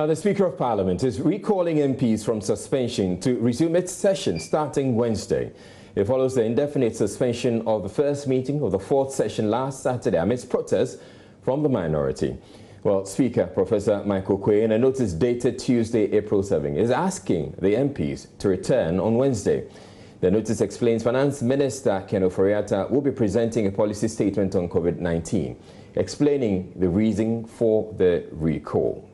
Now, the Speaker of Parliament is recalling MPs from suspension to resume its session starting Wednesday. It follows the indefinite suspension of the first meeting of the fourth session last Saturday amidst protests from the minority. Well, Speaker Professor Michael Quay, in a notice dated Tuesday, April 7, is asking the MPs to return on Wednesday. The notice explains Finance Minister Ken Ofori-Atta will be presenting a policy statement on COVID-19, explaining the reason for the recall.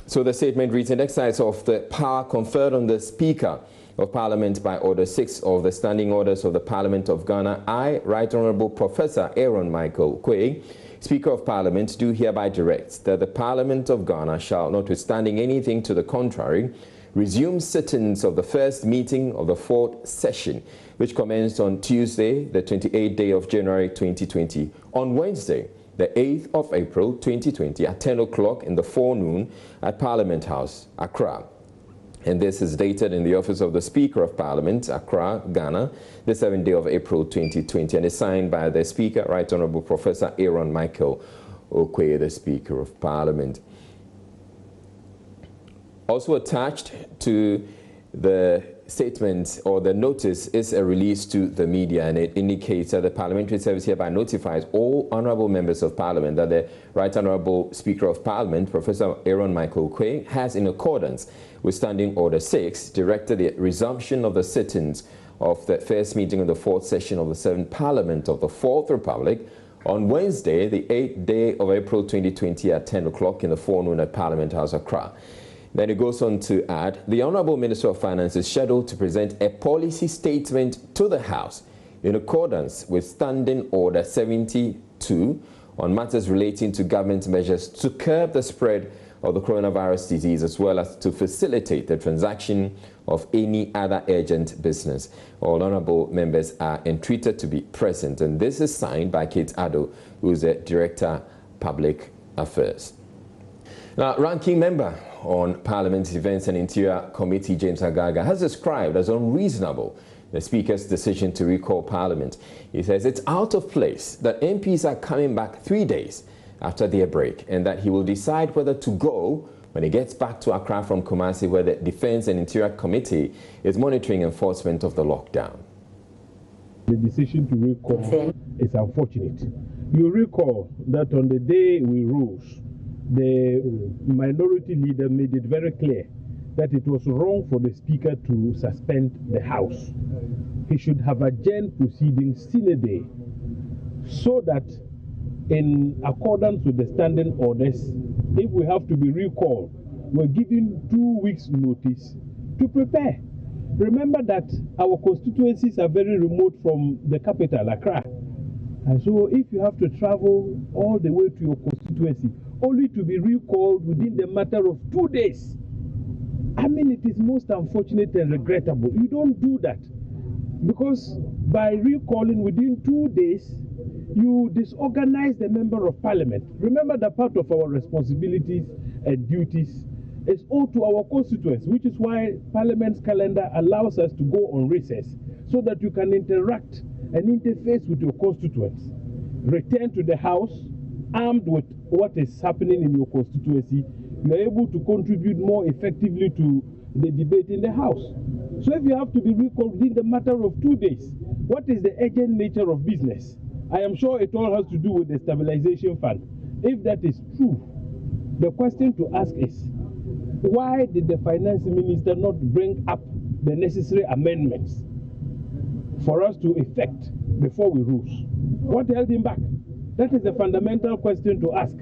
So the statement reads, in exercise of the power conferred on the Speaker of Parliament by Order 6 of the Standing Orders of the Parliament of Ghana, I, Right Honourable Professor Aaron Michael Quay, Speaker of Parliament, do hereby direct that the Parliament of Ghana shall, notwithstanding anything to the contrary, resume sittings of the first meeting of the fourth session, which commenced on Tuesday, the 28th day of January 2020, on Wednesday, the 8th of April 2020 at 10 o'clock in the forenoon at Parliament House, Accra. And this is dated in the office of the Speaker of Parliament, Accra, Ghana, the 7th day of April 2020, and is signed by the Speaker, Right Honourable Professor Aaron Michael Quay, the Speaker of Parliament. Also attached to the statement or the notice is a release to the media, and it indicates that the Parliamentary Service hereby notifies all honourable members of Parliament that the Right Honourable Speaker of Parliament, Professor Aaron Michael Quay, has, in accordance with Standing Order 6, directed the resumption of the sittings of the first meeting of the fourth session of the 7th Parliament of the Fourth Republic on Wednesday, the 8th day of April 2020 at 10 o'clock in the forenoon at Parliament House, Accra. Then it goes on to add, the Honourable Minister of Finance is scheduled to present a policy statement to the House in accordance with Standing Order 72 on matters relating to government measures to curb the spread of the coronavirus disease, as well as to facilitate the transaction of any other urgent business. All honourable members are entreated to be present, and this is signed by Kate Addo, who is the Director, Public Affairs. Now, Ranking Member on Parliament's Defence and Interior Committee, James Agala, has described as unreasonable the Speaker's decision to recall Parliament. He says it's out of place that MPs are coming back 3 days after their break, and that he will decide whether to go when he gets back to Accra from Kumasi, where the Defence and Interior Committee is monitoring enforcement of the lockdown. The decision to recall is unfortunate. You recall that on the day we rose, the minority leader made it very clear that it was wrong for the Speaker to suspend the House. He should have adjourned proceedings sine die, so that in accordance with the standing orders, if we have to be recalled, we're given 2 weeks notice to prepare. Remember that our constituencies are very remote from the capital, Accra. And so if you have to travel all the way to your constituency, only to be recalled within the matter of 2 days, I mean, it is most unfortunate and regrettable. You don't do that, because by recalling within 2 days, you disorganize the Member of Parliament. Remember that part of our responsibilities and duties is owed to our constituents, which is why Parliament's calendar allows us to go on recess, so that you can interact and interface with your constituents. Return to the House armed with what is happening in your constituency. You are able to contribute more effectively to the debate in the House. So if you have to be recalled within the matter of 2 days, what is the urgent nature of business? I am sure it all has to do with the stabilization fund. If that is true, the question to ask is, why did the finance minister not bring up the necessary amendments for us to effect before we rose? What held him back? That is the fundamental question to ask.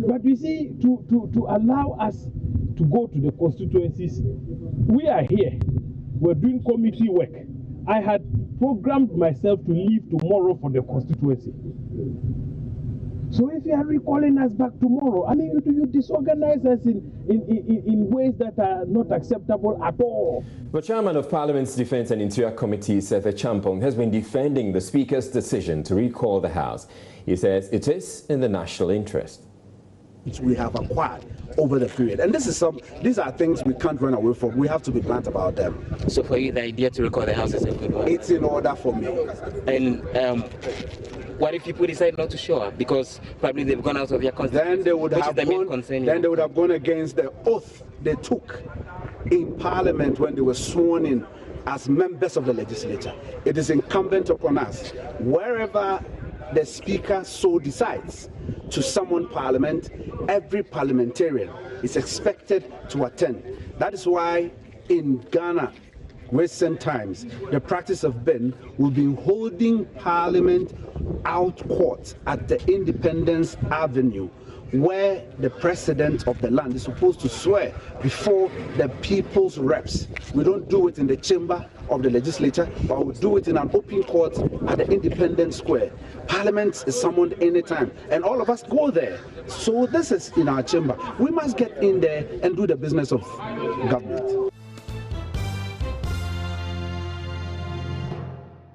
But you see, to allow us to go to the constituencies, we are here. We're doing committee work. I had programmed myself to leave tomorrow for the constituency. So if you are recalling us back tomorrow, I mean, you disorganize us in ways that are not acceptable at all. The Chairman of Parliament's Defence and Interior Committee, Seth Champong, has been defending the Speaker's decision to recall the House. He says it is in the national interest. Which we have acquired over the period. And these are things we can't run away from. We have to be blunt about them. So for you, the idea to recall the House is a good one? It's in order for me. And What if people decide not to show up because probably they've gone out of their constituency? Then they would which have is the main concern. Then they would have gone against the oath they took in Parliament when they were sworn in as members of the legislature. It is incumbent upon us, wherever the Speaker so decides, to summon Parliament. Every parliamentarian is expected to attend. That is why in Ghana, recent times, the practice of Ben will be holding Parliament out court at the Independence Avenue, where the president of the land is supposed to swear before the people's reps. We don't do it in the chamber of the legislature, but we do it in an open court at the Independence Square. Parliament is summoned anytime, and all of us go there. So this is in our chamber. We must get in there and do the business of government.